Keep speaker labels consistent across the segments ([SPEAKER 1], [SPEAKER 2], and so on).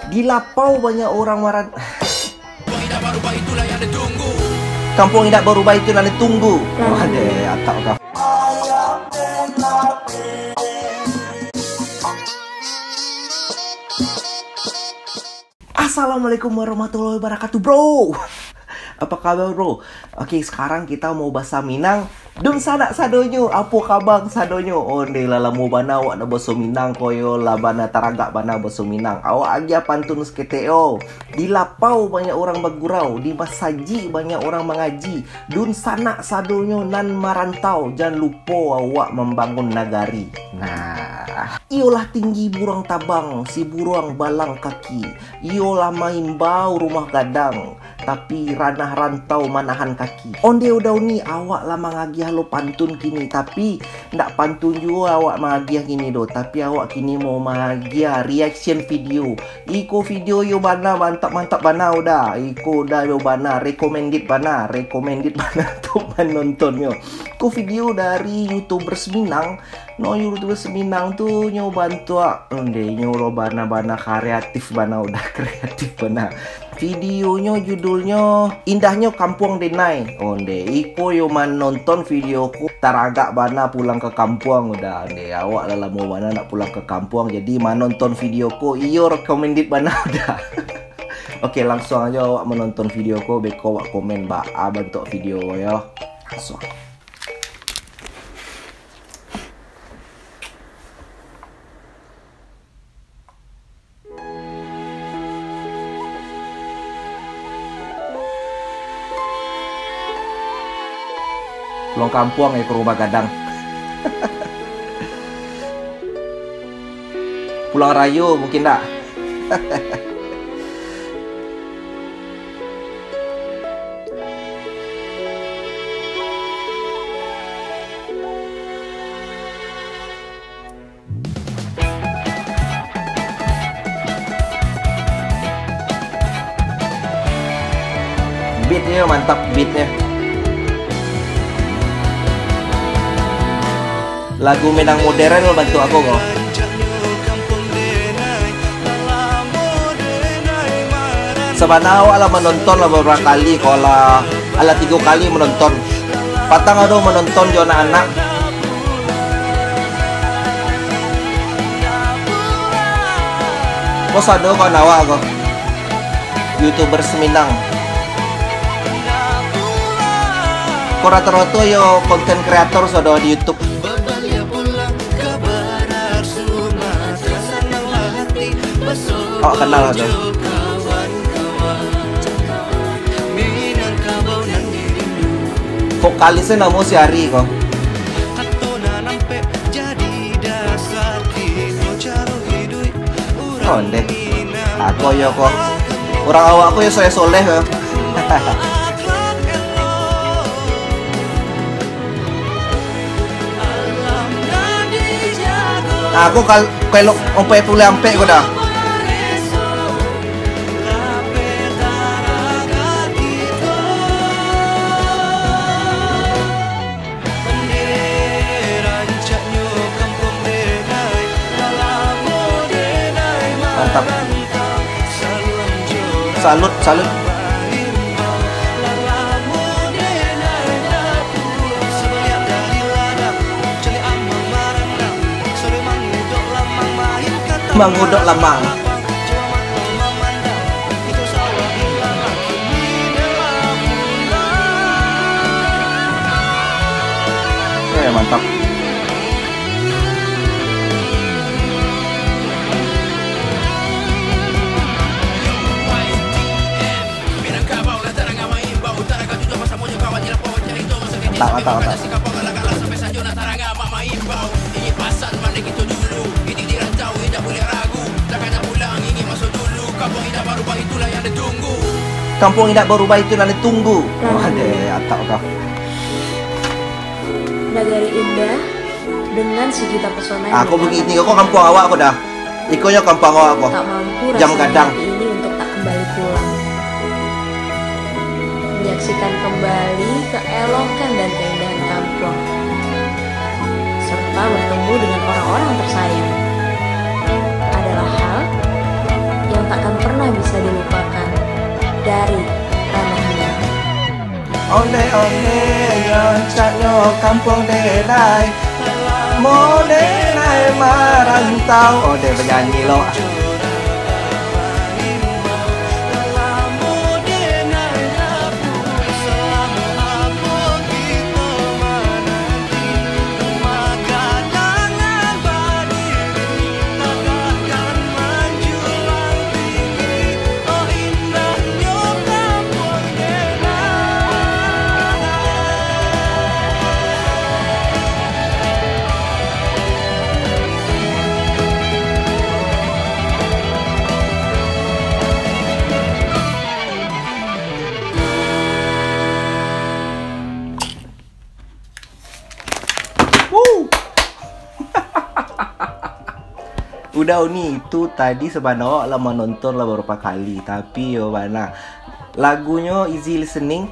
[SPEAKER 1] Di Lapau banyak orang marah. Kampung tidak berubah itu yang ditunggu. Ada atau kah? Assalamualaikum warahmatullahi wabarakatuh, bro. Apa kabar, bro? Okey, sekarang kita mau bahasa Minang. Dun sadak sadonyo, apa kabar sadonyo? Oh, ni lala mau bana awak nak bahasa Minang koyo la bana taragak bana bahasa Minang. Awak aja pantun seketeo. Di Lapau banyak orang bergurau, di Masaji banyak orang mengaji. Dun sanak sadonyo nan marantau, jangan lupa awak membangun nagari. Nah, iolah tinggi burung tabang, si burung balang kaki. Iolah main bau rumah gadang, tapi ranah rantau manahan kaki. Onde udah ni awak lah mengagiah lo pantun kini, tapi ndak pantun juga awak mengagiah kini do. Tapi awak kini mau mengagiah reaction video. Iko video yo bana mantap bana udah. Iko udah yo bana recommended bana tuh menonton yo. Ko video dari YouTubers Minang. No, YouTubers Minang tuh nyo bantu onde nyo lo bana kreatif bana udah kreatif bana. Videonya judulnya Indahnya Kampung Denai. Onde iko yo man nonton videoku taragak bana pulang ke kampung udah. Onde awak lah mau bana nak pulang ke kampung, jadi man nonton videoku iyo recommended bana udah. Oke, langsung aja awak menonton videoku, beko awak komen bentuk video ya. Langsung. Pulang kampung ya ke rumah gadang. Pulang rayu mungkin tak? Beatnya mantap, beatnya. Lagu Minang modern lo bantu aku kok. Sebenarnya awak lah menonton lah beberapa kali, kalau ala 3 kali menonton. Patang aduh menonton jo anak-anak. Kok sado kau nawak kok. YouTubers Minang. Kau rata-rata yo konten kreator sado di YouTube. Oh, kenal tuh. Vokalisnya namo si Ari kok. Oh, deh. Aku yo kok. Orang awak aku ya saya soleh kok. Aku kalau ompe pule ampe kok dah. Mantap. Salut. Mangudok lamang. Mantap. Mantap. Kampung tidak berubah itu yang ditunggu. Ada atau kah?
[SPEAKER 2] Nagari indah dengan sejuta pesona.
[SPEAKER 1] Aku begini kok kampung awak kok dah. Ikonya kampung awak kok.
[SPEAKER 2] Tak mampu
[SPEAKER 1] jam gadang
[SPEAKER 2] ini untuk tak kembali pulang. Menyaksikan kembali keelokan dan keindahan kampung, serta bertemu dengan orang-orang tersayang adalah hal yang takkan pernah bisa dilupakan. Dari Ranah Minang.
[SPEAKER 1] Onde onde loncatnya kampung denai, mau denai merantau. Onde bernyanyi loh. Udah nih itu tadi sebenarnya lama nonton lah beberapa kali, tapi yo mana lagunya easy listening.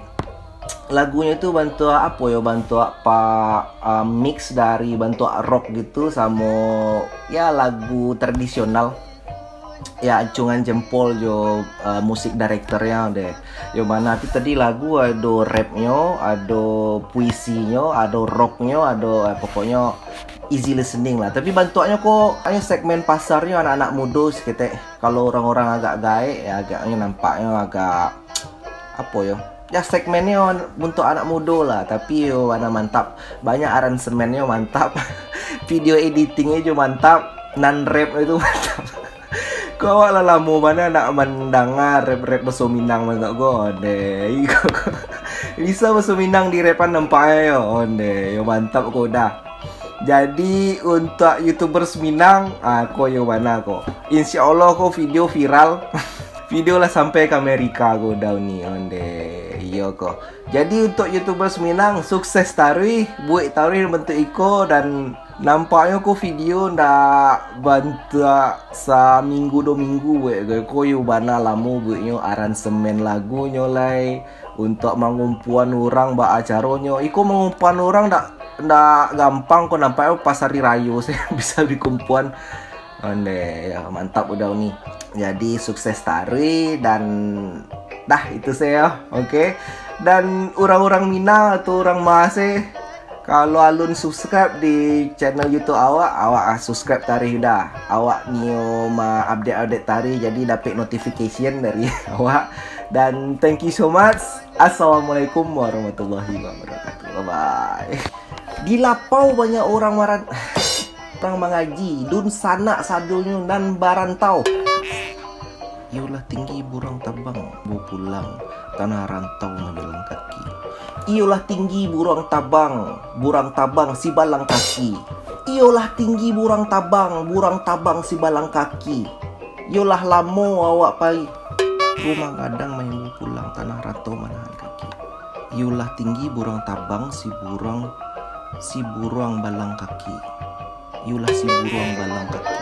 [SPEAKER 1] Lagunya itu bantu apa yo, bantu apa mix dari bantu rock gitu sama ya lagu tradisional. Ya acungan jempol jo musik direkturnya deh. Yo mana tapi tadi lagu ada rapnya, ada puisinya, ada rocknya, ada pokoknya easy listening lah. Tapi bantuannya kok hanya segmen pasarnya anak-anak muda sekitar. Kalau orang-orang agak gaek ya agaknya nampaknya agak apa ya? Ya segmennya untuk anak muda lah. Tapi yo mana mantap. Banyak aransemennya mantap. Video editingnya juga mantap. Non rap itu mantap. Kau lah lama mana nak mendengar rap-rap bahasa Minang enggak gode. Bisa bahasa Minang di rapan nampaknya yo. Onde, yo mantap kau dah. Jadi untuk YouTubers Minang, aku yang mana kok? Insya Allah kok video viral, video lah sampai ke Amerika kok down nih, onde, iya kok. Jadi untuk YouTubers Minang sukses tarui, buat tarui bentuk iko dan nampaknya kok video ndak bantu seminggu 2 minggu buat kok yo bana lamu buatnya aransemen lagu nyolai untuk mengumpulan orang ba acaranya. Iko mengumpulan orang ndak gampang kok nampaknya pas hari raya saya bisa dikumpulan. Onde ya mantap udah nih. Jadi sukses tari dan dah itu saya. Oke. Dan orang-orang Minang atau orang Mase kalau alun subscribe di channel YouTube awak subscribe tari dah. Awak nio ma update tari jadi dapat notification dari awak. Dan thank you so much. Assalamualaikum warahmatullahi wabarakatuh. Bye bye. Di Lapau banyak orang orang mengaji, dun sanak sadunya dan barantau. Iolah tinggi burung tabang, bu pulang tanah rantau menjalan kaki. Iolah tinggi burung tabang si balang kaki. Iolah tinggi burung tabang si balang kaki. Iolah lamo awak pai, rumah gadang main bu pulang tanah rantau menahan kaki. Iolah tinggi burung tabang si buruang balang kaki. Yulah si buruang balang kaki.